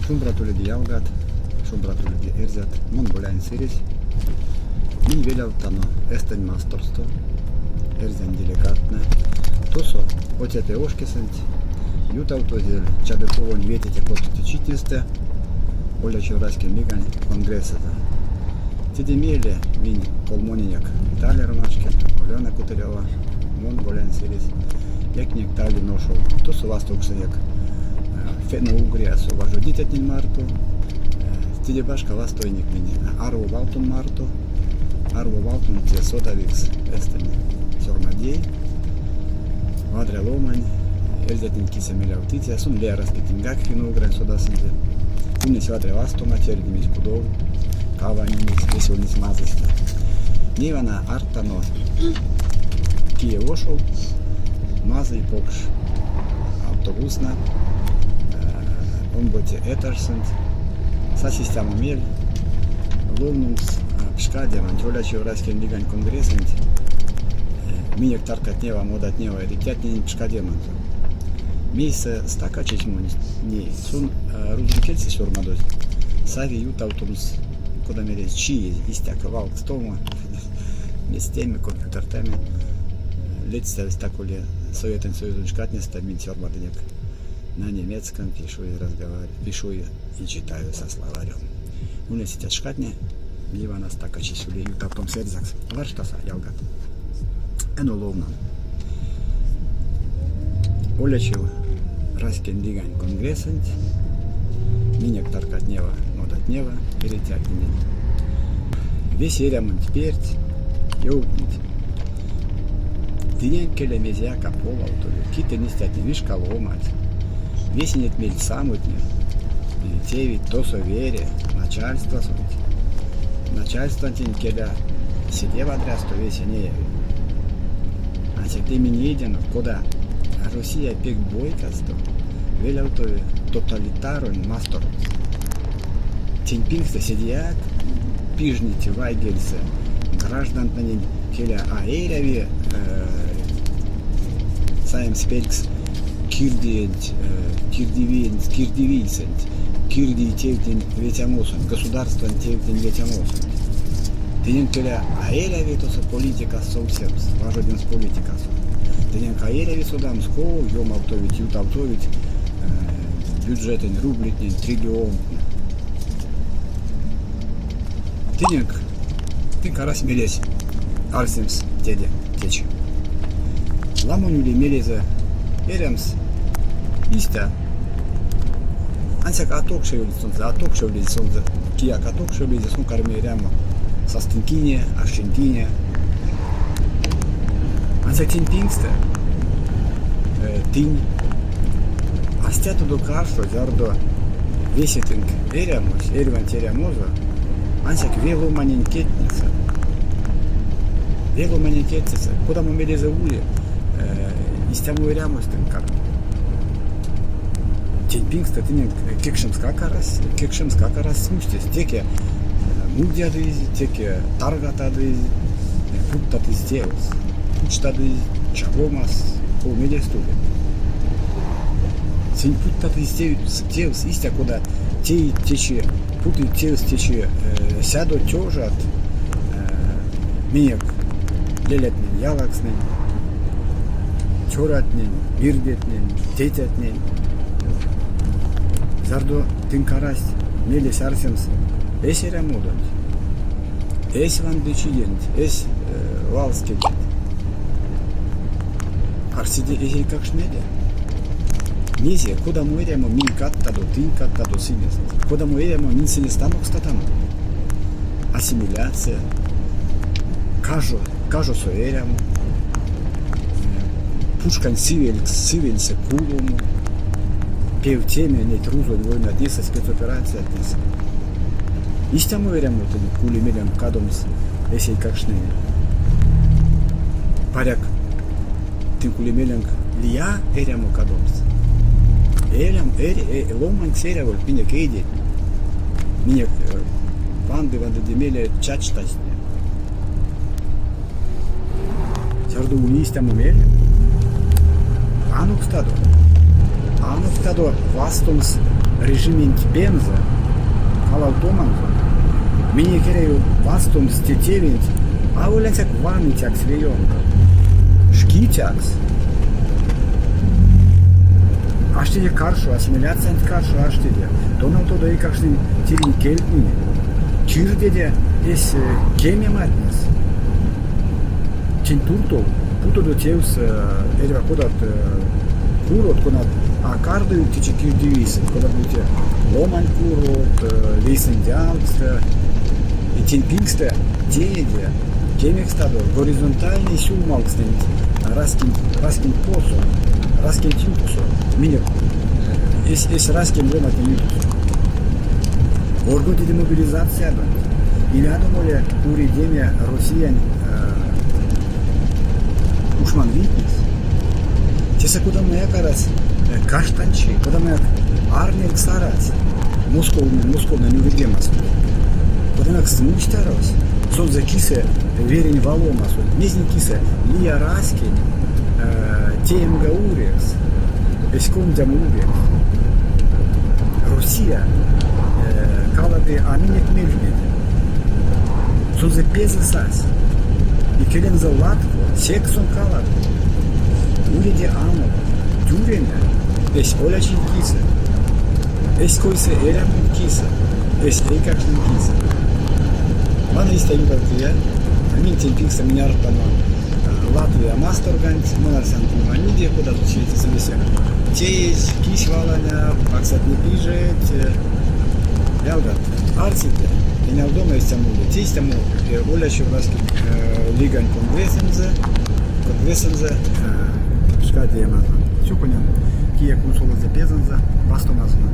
Шумбратуле de Ялгат, шумбратуле de Erzat, Mongolia Siris, min veljautano Esten mastorsto, Erzen delikatne, Toso, otete oškesant, jutautozel, Čabekovo vietite kotute čitiste, Olečio raskin ligan kongresata. Tidimėlė min kolmoniniak Vitalija Romaškė, Oliona Kuteleva, Mongolia Siris, Jeknik Tali nošau, Toso vastoksajak, Fena Ugrija su važuditetnin martu, Tidibaška vastojnik mini Arvo Valtun martu, Arvo Valtun tie sodaviks estani Sormadėjai, Vadre Lomani, Erzetin kisemiliautitia, sun leeras pitingak Fena Ugrija sodasinti, Unis Vadre vastoma, Tjerdimis Budov, Kavanimis, Veselnis mazista. Nivana Artano Kije ošau, mazai pokš autobusna, Ombote etarsant, sa sistema mel, lovnums, pškadjem, Olečio raskin ligan kongresant, Minek tarkatneva, modatneva, riketnin pškadjem. Meissä stakačić moni, sun ruzrikelsi sormados, savi jutautums, koda mere čiji isteka valk stoma, mestemi, kompjutertemi, летставить такое Советским Союзом шкатнеста мин сёрмадынек. На немецком пишу и разговариваю, пишу и читаю со словарем. Университет шкатне, Ливана стакачи сюли, ютаптом серзакс. Варштаса, ялгат. Эно ловно. Олечил раскен лигань конгрессант, минек таркатнева, модатнева, перетягнен. Весь еремонт перть, еутнить. Тинен келе мезяка пола утолю, киты нестят не вишка ломать. Весенет мель самотня, тевить то совере, начальство суть. Начальство тень келя сиде водряс, то весенее. А ты мне едем, куда? Россия пек бойкасто, веля утолю тоталитарен мастер. Тень пинкста сидят, пижните вайгельсы, граждан на ней келя аэреви, Saim spēks кирдивийсент, кирди тевтин ветямосун, государствен тевтин ветямосун. Тенен келя аэреви тоса политика совсем, важодин с политика. Тенен аэреви судам скол, йом автовить, ют автовить, бюджетен рублитнен, триллион. Тенен, ты карась мелесь, арсимс теде течь. Ламонюли мелезе еремс истя. Ансяк аток шевлизе сонзе, кияк аток шевлизе сон карме ерема састынкине, ашченкине. Ансяк тин пингсте, тин. Астя тудо каршо, зардо весетинг еремос, ереван теремоза. Ансяк вело манин кетница. Вело манин кетница, куда мы мелезе ули. Истяму ерямостен как. Тень пингста тенен кекшемска карас смуштес. Теке мудядызи, теке таргатадызи, путтаты сделс. Пучтады чагомас, полмеде стуле. Сень путтаты сделс, истя куда те тече, путы теус тече, сядо тёжат, минек лелетнен, ялакснен, Чоратнен, бирдетнен, тетятнен. Зардо тинкарас, мелес арсемс, эс еремодонт. Эс вандычиент, эс валскетент. Арсиде эсей как шмеде. Низе, куда мы еремо мин каттадо, тин каттадо синест. Куда мы еремо мин синестанок статамо. Ассимиляция. Кажо со еремо. Пушкан сивельсе кулому, пев теме, не трузо, двойно отнеса, спецоперация отнеса. Истя мы верим, вот кули мелям кадомс, эсей как шнея. Паряк, ты кули мелям лия эряму кадомс. Эрям, ломан серявол, пинек эйди, минек ванды демеля чачтасне. Сярду истя мы мелям. Anuk stado vastums режимент бенза, халал томанзо, мне керею вастум стетевент, а улетят вами тяк свеенка, шкитякс. Аштеде каршу, ассимиляция каршу аштеде. Донал то да и как шли тирин кельпни. Чирдеде есть кемия матнес. Чин турто, путо до теус эдва кодат курот конат а карды тичеки дивисы, кодат будете ломан курот, лейсен диалкста, и тин пингста деде, кемекстадо горизонтальный сюлмалкстен, раскин посо. Раскин тюпусу, минер, есть раскин ломать не тюпусу. Орготи демобилизация да. Или я думаю, уредемия россиян ушман витнес. Тесе куда мы якарас каштанчи, куда мы арнер ксарас, Московна не уредемас. Куда мы смучтарас, сон за кисе верень валомас, незни кисе лия раскин. Темга урекс, эскундям урекс. Россия, калады аминек мельмет. Сузы пезесас. И келен за латку, сексон калад. Уреди амо, тюрена, эс олячин киса. Эс койсе элямун киса. Эс эйкакшин киса. Мана истаю как я, амин темпикса миняр панон. Латвия масторгант, монарсан куманиде, куда тут учиться замесем. Теис, кись валаня, аксат не пижет, ялгат, арците, и не дома есть тому, теис тому, оля еще раз лиган конгрессензе, пшкати ямазан. Чукунян, кия кунсола за пезанза, бастоназунак.